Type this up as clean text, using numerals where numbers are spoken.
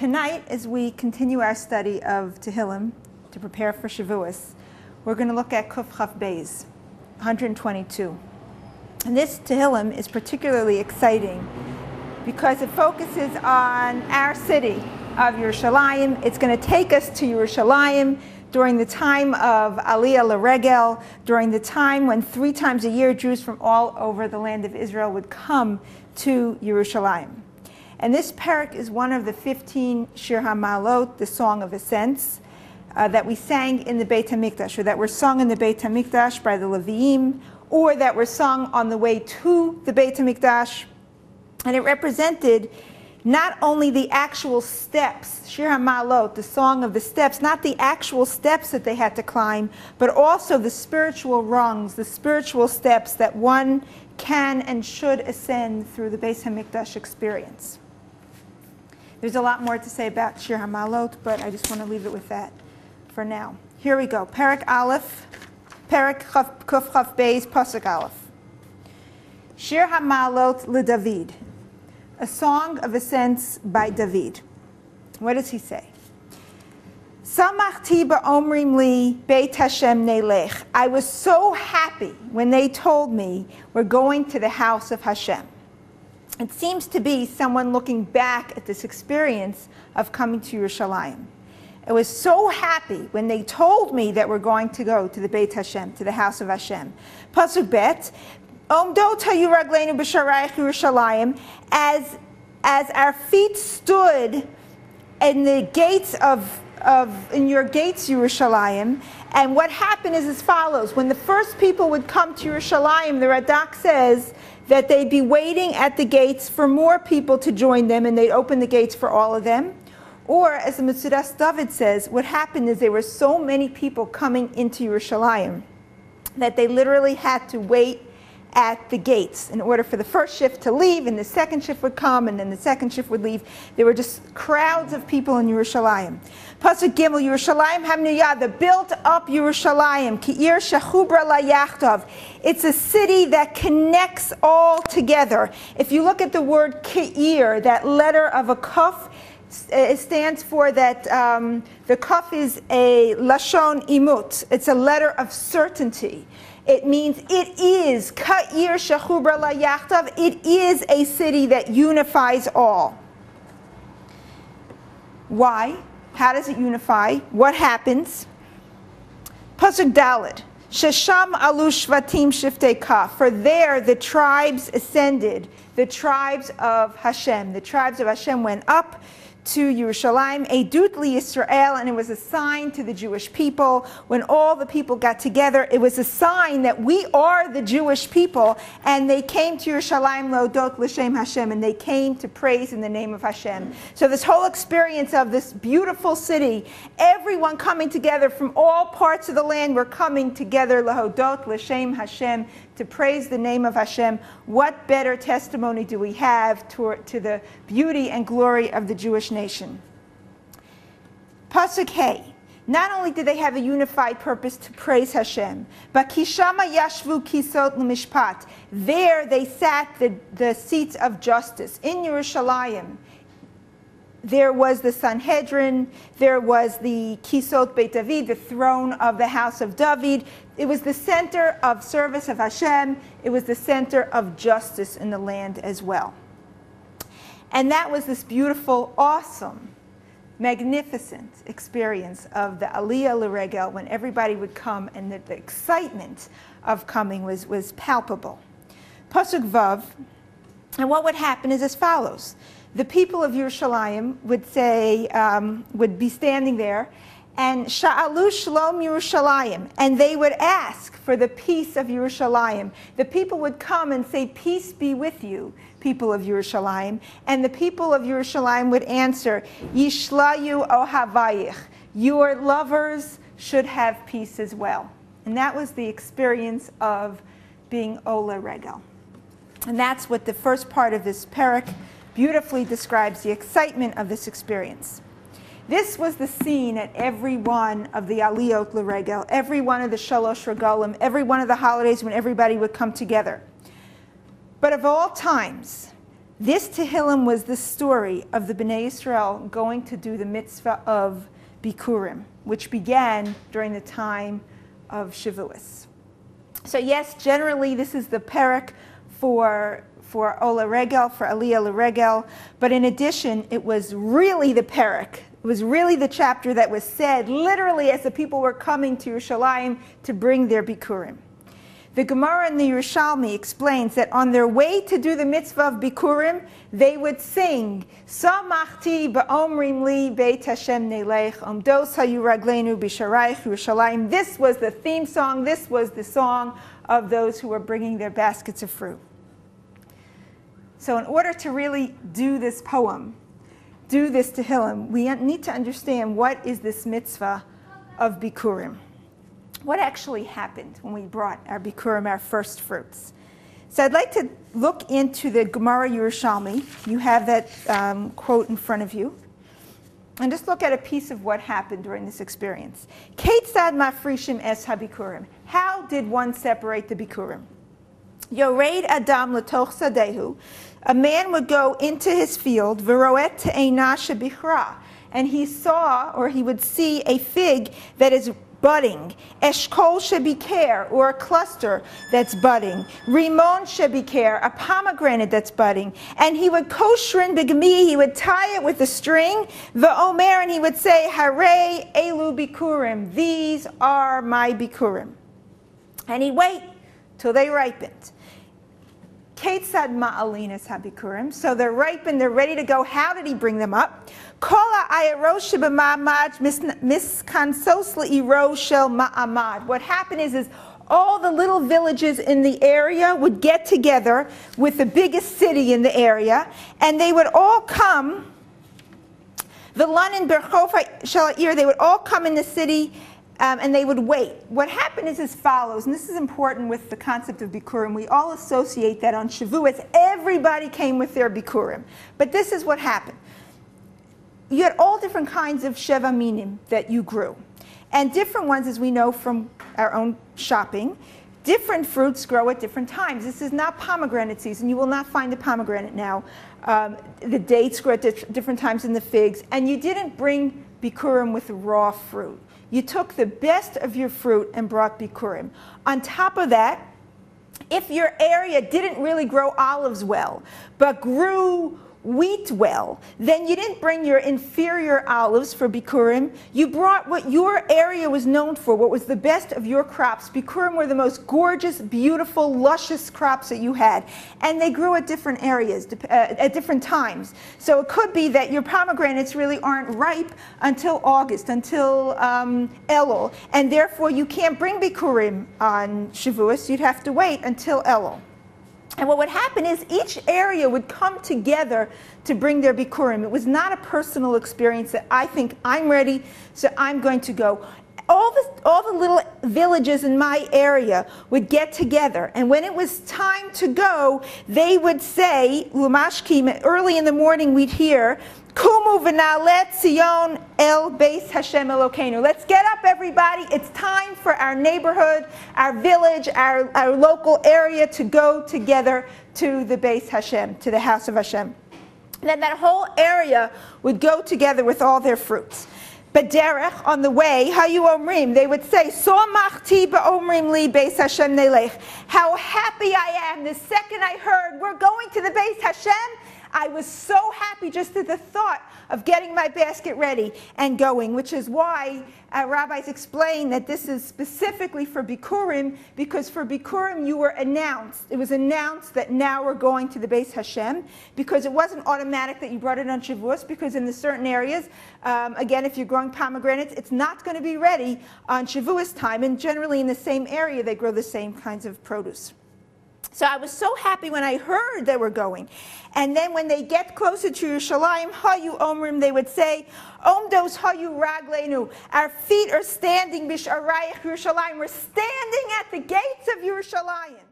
Tonight, as we continue our study of Tehillim to prepare for Shavuos, we're going to look at Kuf Chaf Beis, 122. And this Tehillim is particularly exciting because it focuses on our city of Yerushalayim. It's going to take us to Yerushalayim during the time of Aliyah L'Regel, during the time when 3 times a year Jews from all over the land of Israel would come to Yerushalayim. And this parak is one of the 15 Shir HaMa'alot, the Song of Ascents, that we sang in the Beit HaMikdash, or that were sung in the Beit HaMikdash by the Leviim, or that were sung on the way to the Beit HaMikdash. And it represented not only the actual steps, Shir HaMa'alot, the song of the steps, not the actual steps that they had to climb, but also the spiritual rungs, the spiritual steps that one can and should ascend through the Beit HaMikdash experience. There's a lot more to say about Shir HaMa'alot, but I just want to leave it with that for now. Here we go. Parak Aleph, Parak Kuf Chaf Beis, Pasuk Aleph. Shir HaMa'alot LeDavid, a song of ascents by David. What does he say? Samachti ba'omrim li Beit Hashem nelech. I was so happy when they told me we're going to the house of Hashem. It seems to be someone looking back at this experience of coming to Yerushalayim. I was so happy when they told me that we're going to go to the Beit Hashem, to the house of Hashem. Pasuk Bet, Omdot hayu ragleinu b'sharayich Yerushalayim, as our feet stood in the gates in your gates, Yerushalayim. And what happened is as follows. When the first people would come to Yerushalayim, the Radak says that they'd be waiting at the gates for more people to join them, and they'd open the gates for all of them. Or, as the Mitzvah David says, what happened is there were so many people coming into Yerushalayim that they literally had to wait at the gates in order for the first shift to leave, and the second shift would come, and then the second shift would leave. There were just crowds of people in Yerushalayim. Pasuk Gimel, Yerushalayim Hamniyah, the built up Yerushalayim, Ki'ir Shechubra LaYachtov. It's a city that connects all together. If you look at the word Ki'ir, that letter of a kuf, it stands for that the kuf is a lashon imut. It's a letter of certainty. It means it is Ka'ir Shechubra LaYachtav. It is a city that unifies all. Why? How does it unify? What happens? Pasuk Daled. Shesham alu shvatim shiftei kaf. For there the tribes ascended. The tribes of Hashem. The tribes of Hashem went up to Yerushalayim, Edut li Yisrael, and it was a sign to the Jewish people. When all the people got together, it was a sign that we are the Jewish people, and they came to Yerushalayim Lodot L'Shem Hashem, and they came to praise in the name of Hashem. So this whole experience of this beautiful city, everyone coming together from all parts of the land were coming together Lodot L'Shem Hashem, to praise the name of Hashem. What better testimony do we have to the beauty and glory of the Jewish nation? Pasuk Hey. Not only did they have a unified purpose to praise Hashem, but Kishama Yashvu Kisot L'Mishpat. There they sat the seats of justice in Yerushalayim. There was the Sanhedrin, there was the Kisot Beit David, the throne of the house of David. It was the center of service of Hashem. It was the center of justice in the land as well. And that was this beautiful, awesome, magnificent experience of the Aliyah L'Regel, when everybody would come, and the excitement of coming was palpable. Pasuk Vav, and what would happen is as follows. The people of Yerushalayim would say, would be standing there, and Sha'alu Shalom Yerushalayim, and they would ask for the peace of Yerushalayim. The people would come and say, peace be with you, people of Yerushalayim. And the people of Yerushalayim would answer, Yishlayu Ohavayich, your lovers should have peace as well. And that was the experience of being Ola Regel. And that's what the first part of this parak beautifully describes, the excitement of this experience. This was the scene at every one of the Aliyot L'Regel, every one of the Shalosh Regalim, every one of the holidays when everybody would come together. But of all times, This Tehillim was the story of the Bnei Yisrael going to do the mitzvah of Bikurim, which began during the time of Shavuos. So yes, generally this is the perek for Ola Regel, for Aliyah L'Regel, but in addition, it was really the perek. It was really the chapter that was said literally as the people were coming to Yerushalayim to bring their Bikurim. The Gemara in the Yerushalmi explains that on their way to do the mitzvah of Bikurim, they would sing, Samachti ba'omrim li beit Hashem nelech, omdos hayu ragleinu b'sharayich Yerushalayim. This was the theme song, this was the song of those who were bringing their baskets of fruit. So in order to really do this poem, do this Tehillim, we need to understand what is this mitzvah of Bikurim. What actually happened when we brought our Bikurim, our first fruits? So I'd like to look into the Gemara Yerushalmi. You have that quote in front of you. And just look at a piece of what happened during this experience. Ketzad mafrishim es habikurim. How did one separate the Bikurim? Yored Adam latoch sadehu. A man would go into his field, v'roet te'ena shebichra, and he saw, or he would see, a fig that is budding. Eshkol shebiker, or a cluster that's budding. Rimon shebiker, a pomegranate that's budding. And he would koshrin b'gmi, he would tie it with a string. V'omer, and he would say, Hare elu bikurim, these are my bikurim. And he'd wait till they ripened. Ketzad ma'alinas habikurim. So they're ripened, they're ready to go. How did he bring them up? Kola ayarosh b'ma'amad miskansos le'iro shel ma'amad. What happened is all the little villages in the area would get together with the biggest city in the area, and they would all come. V'lanin berchof shel ha'ir. They would all come in the city. And they would wait. What happened is as follows, and this is important with the concept of Bikurim. We all associate that on Shavuos, everybody came with their Bikurim. But this is what happened. You had all different kinds of Sheva Minim that you grew. And different ones, as we know from our own shopping, different fruits grow at different times. This is not pomegranate season. You will not find a pomegranate now. The dates grow at different times in the figs. And you didn't bring Bikurim with raw fruit. You took the best of your fruit and brought Bikurim. On top of that, if your area didn't really grow olives well, but grew wheat well, then you didn't bring your inferior olives for Bikurim. You brought what your area was known for, what was the best of your crops. Bikurim were the most gorgeous, beautiful, luscious crops that you had. And they grew at different areas, at different times. So it could be that your pomegranates really aren't ripe until August, until Elul. And therefore you can't bring Bikurim on Shavuos. You'd have to wait until Elul. And what would happen is each area would come together to bring their Bikurim. It was not a personal experience that I think I'm ready, so I'm going to go. All the little villages in my area would get together, and when it was time to go, they would say, Lumashkim, early in the morning we'd hear, Kumu v'na'alet Tzion el beis Hashem Elokeinu. Let's get up, everybody. It's time for our neighborhood, our village, our local area to go together to the beis Hashem, to the house of Hashem. And then that whole area would go together with all their fruits. B'derech, on the way, hayu omrim, they would say, Somachti ba'omrim li beis Hashem nelech. How happy I am the second I heard we're going to the beis Hashem. I was so happy just at the thought of getting my basket ready and going, which is why rabbis explain that this is specifically for Bikurim, because for Bikurim you were announced. It was announced that now we're going to the Beis Hashem, because it wasn't automatic that you brought it on Shavuos, because in the certain areas, again, if you're growing pomegranates, it's not going to be ready on Shavuos time, and generally in the same area they grow the same kinds of produce. So I was so happy when I heard they were going. And then when they get closer to Yerushalayim, hayu omrim, they would say, omdos hayu ragleinu, our feet are standing, bisharayich Yerushalayim, we're standing at the gates of Yerushalayim.